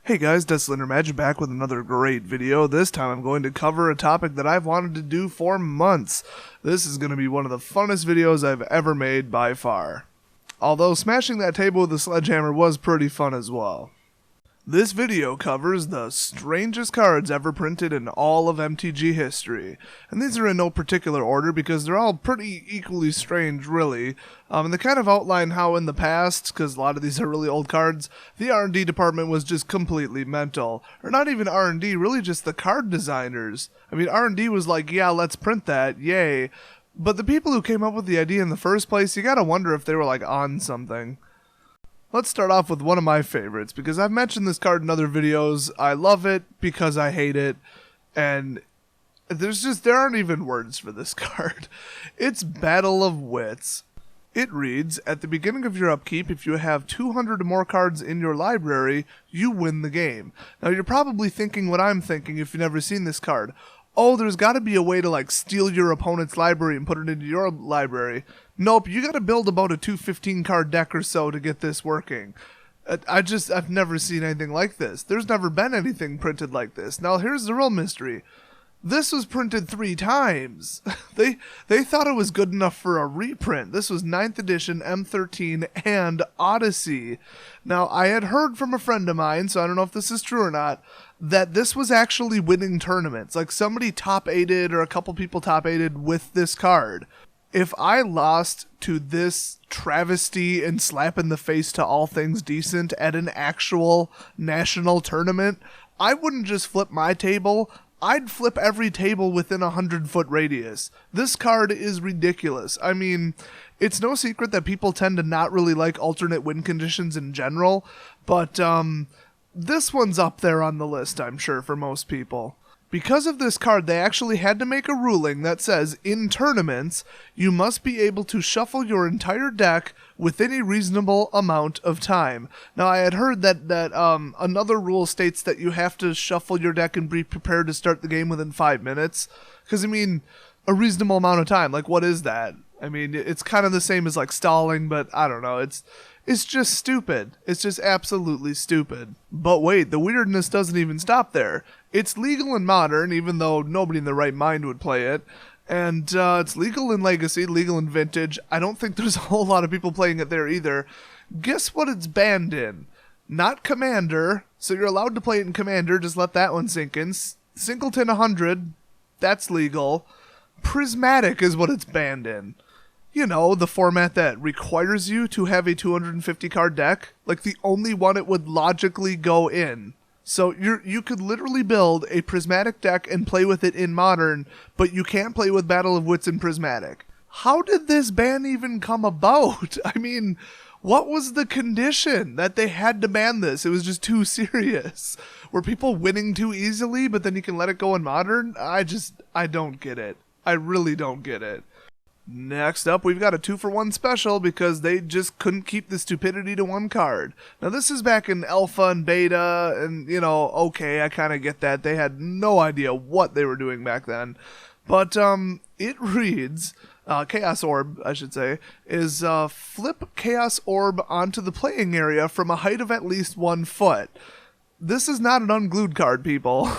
Hey guys, Desolate Magic back with another great video. This time I'm going to cover a topic that I've wanted to do for months. This is going to be one of the funnest videos I've ever made by far. Although smashing that table with a sledgehammer was pretty fun as well. This video covers the strangest cards ever printed in all of MTG history. And these are in no particular order because they're all pretty equally strange, really. And they kind of outline how in the past, because a lot of these are really old cards, the R&D department was just completely mental. Or not even R&D, really just the card designers. I mean, R&D was like, yeah, let's print that, yay. But the people who came up with the idea in the first place, you gotta wonder if they were like on something. Let's start off with one of my favorites, because I've mentioned this card in other videos. I love it because I hate it, and there aren't even words for this card. It's Battle of Wits. It reads, at the beginning of your upkeep, if you have 200 or more cards in your library, you win the game. Now you're probably thinking what I'm thinking if you've never seen this card. Oh, there's got to be a way to like steal your opponent's library and put it into your library. Nope, you got to build about a 215 card deck or so to get this working. I've never seen anything like this. There's never been anything printed like this. Now here's the real mystery. This was printed 3 times. They thought it was good enough for a reprint. This was 9th edition, M13, and Odyssey. Now, I had heard from a friend of mine, so I don't know if this is true or not, that this was actually winning tournaments. Like somebody top 8'd or a couple people top 8'd with this card. If I lost to this travesty and slap in the face to all things decent at an actual national tournament, I wouldn't just flip my table, I'd flip every table within a 100-foot radius. This card is ridiculous. I mean, it's no secret that people tend to not really like alternate win conditions in general, but this one's up there on the list, I'm sure, for most people. Because of this card, they actually had to make a ruling that says, in tournaments, you must be able to shuffle your entire deck within a reasonable amount of time. Now, I had heard that another rule states that you have to shuffle your deck and be prepared to start the game within 5 minutes. Because, I mean, a reasonable amount of time, like, what is that? I mean, it's kind of the same as, like, stalling, but I don't know, It's just stupid. It's just absolutely stupid. But wait, the weirdness doesn't even stop there. It's legal in Modern, even though nobody in their right mind would play it. And it's legal in Legacy, legal in Vintage. I don't think there's a whole lot of people playing it there either. Guess what it's banned in? Not Commander, so you're allowed to play it in Commander, just let that one sink in. Singleton 100, that's legal. Prismatic is what it's banned in. You know, the format that requires you to have a 250 card deck, like the only one it would logically go in. So you could literally build a Prismatic deck and play with it in Modern, but you can't play with Battle of Wits in Prismatic. How did this ban even come about? I mean, what was the condition that they had to ban this? It was just too serious. Were people winning too easily, but then you can let it go in Modern? I don't get it. I really don't get it. Next up, we've got a 2-for-1 special because they just couldn't keep the stupidity to one card. Now, this is back in Alpha and Beta, and, you know, okay, I kind of get that. They had no idea what they were doing back then. But it reads, Chaos Orb, I should say, is flip Chaos Orb onto the playing area from a height of at least 1 foot. This is not an unglued card, people.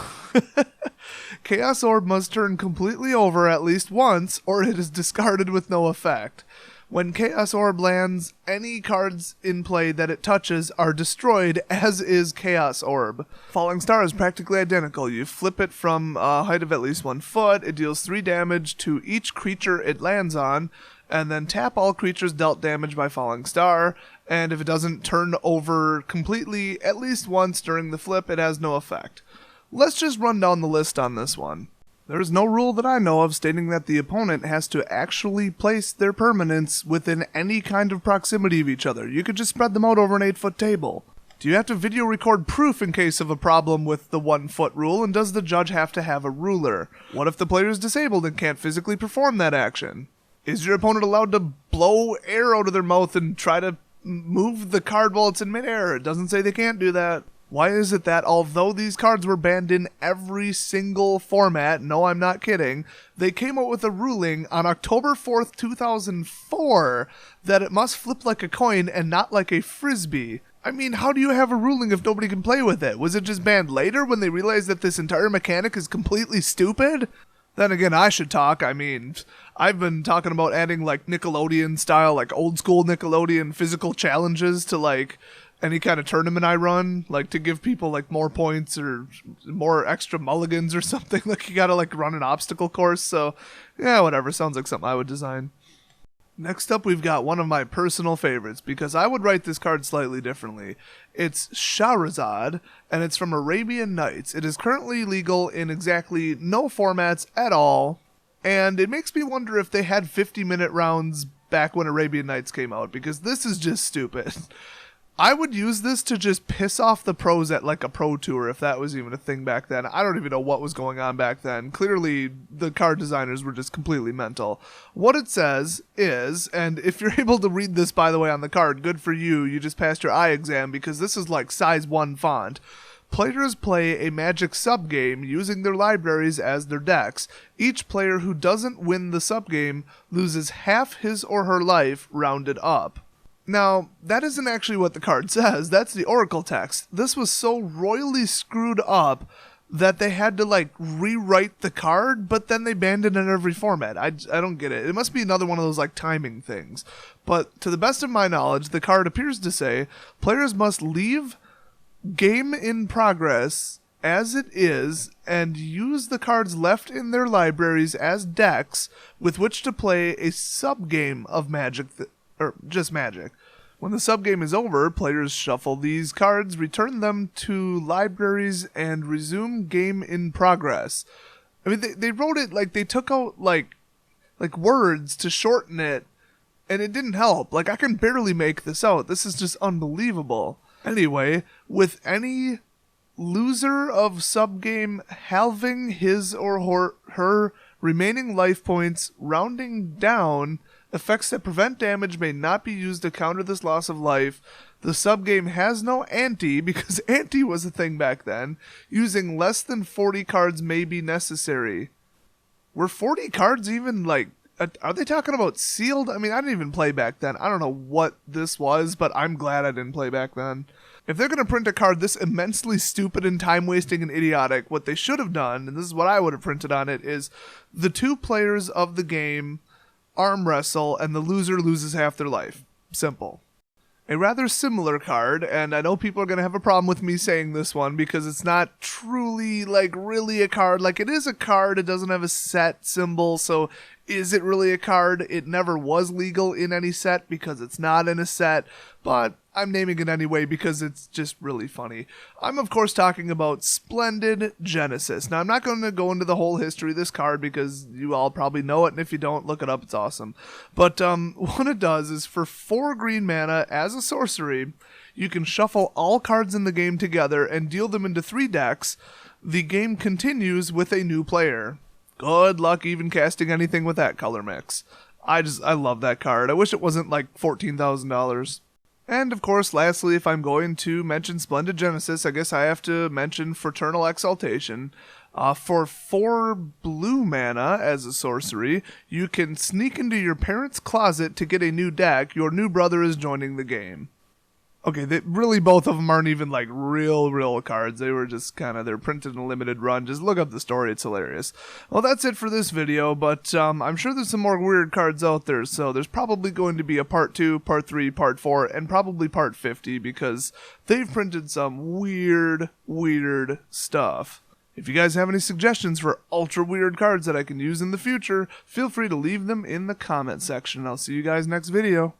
Chaos Orb must turn completely over at least once, or it is discarded with no effect. When Chaos Orb lands, any cards in play that it touches are destroyed, as is Chaos Orb. Falling Star is practically identical. You flip it from a height of at least 1 foot, it deals 3 damage to each creature it lands on, and then tap all creatures dealt damage by Falling Star, and if it doesn't turn over completely at least once during the flip, it has no effect. Let's just run down the list on this one. There's no rule that I know of stating that the opponent has to actually place their permanents within any kind of proximity of each other. You could just spread them out over an 8-foot table. Do you have to video record proof in case of a problem with the 1-foot rule, and does the judge have to have a ruler? What if the player is disabled and can't physically perform that action? Is your opponent allowed to blow air out of their mouth and try to move the card while it's in midair? It doesn't say they can't do that. Why is it that although these cards were banned in every single format, no, I'm not kidding, they came out with a ruling on October 4th, 2004 that it must flip like a coin and not like a frisbee? I mean, how do you have a ruling if nobody can play with it? Was it just banned later when they realized that this entire mechanic is completely stupid? Then again, I should talk. I mean, I've been talking about adding like Nickelodeon style, like old school Nickelodeon physical challenges to like any kind of tournament I run, like to give people like more points or more extra mulligans or something. Like you gotta like run an obstacle course. So yeah, whatever. Sounds like something I would design. Next up, we've got one of my personal favorites, because I would write this card slightly differently. It's Shahrzad, and it's from Arabian Nights. It is currently legal in exactly no formats at all, and it makes me wonder if they had 50-minute rounds back when Arabian Nights came out, because this is just stupid. I would use this to just piss off the pros at like a pro tour, if that was even a thing back then. I don't even know what was going on back then. Clearly, the card designers were just completely mental. What it says is, and if you're able to read this, by the way, on the card, good for you. You just passed your eye exam, because this is like size 1 font. Players play a Magic subgame using their libraries as their decks. Each player who doesn't win the subgame loses half his or her life rounded up. Now, that isn't actually what the card says. That's the Oracle text. This was so royally screwed up that they had to, like, rewrite the card, but then they banned it in every format. I don't get it. It must be another one of those, like, timing things. But to the best of my knowledge, the card appears to say, players must leave game in progress as it is and use the cards left in their libraries as decks with which to play a subgame of Magic or just Magic. When the subgame is over, players shuffle these cards, return them to libraries, and resume game in progress. I mean, they wrote it like they took out like words to shorten it, and it didn't help. Like, I can barely make this out. This is just unbelievable. Anyway, with any loser of subgame halving his or her remaining life points, rounding down, effects that prevent damage may not be used to counter this loss of life. The subgame has no ante, because ante was a thing back then. Using less than 40 cards may be necessary. Were 40 cards even, like, are they talking about sealed? I mean, I didn't even play back then. I don't know what this was, but I'm glad I didn't play back then. If they're going to print a card this immensely stupid and time-wasting and idiotic, what they should have done, and this is what I would have printed on it, is the two players of the game arm wrestle, and the loser loses half their life. Simple. A rather similar card, and I know people are going to have a problem with me saying this one because it's not truly, like, really a card. Like, it is a card, it doesn't have a set symbol, so is it really a card? It never was legal in any set because it's not in a set, but I'm naming it anyway because it's just really funny. I'm, of course, talking about Splendid Genesis. Now, I'm not going to go into the whole history of this card because you all probably know it, and if you don't, look it up. It's awesome. But what it does is, for 4 green mana as a sorcery, you can shuffle all cards in the game together and deal them into 3 decks. The game continues with a new player. Good luck even casting anything with that color mix. I love that card. I wish it wasn't like $14,000. And of course, lastly, if I'm going to mention Splendid Genesis, I guess I have to mention Fraternal Exaltation. For 4 blue mana as a sorcery, you can sneak into your parents' closet to get a new deck. Your new brother is joining the game. Okay, really both of them aren't even like real cards. They were just they're printed in a limited run. Just look up the story, it's hilarious. Well, that's it for this video, but I'm sure there's some more weird cards out there, so there's probably going to be a part 2, part 3, part 4, and probably part 50, because they've printed some weird stuff. If you guys have any suggestions for ultra weird cards that I can use in the future, feel free to leave them in the comment section. I'll see you guys next video.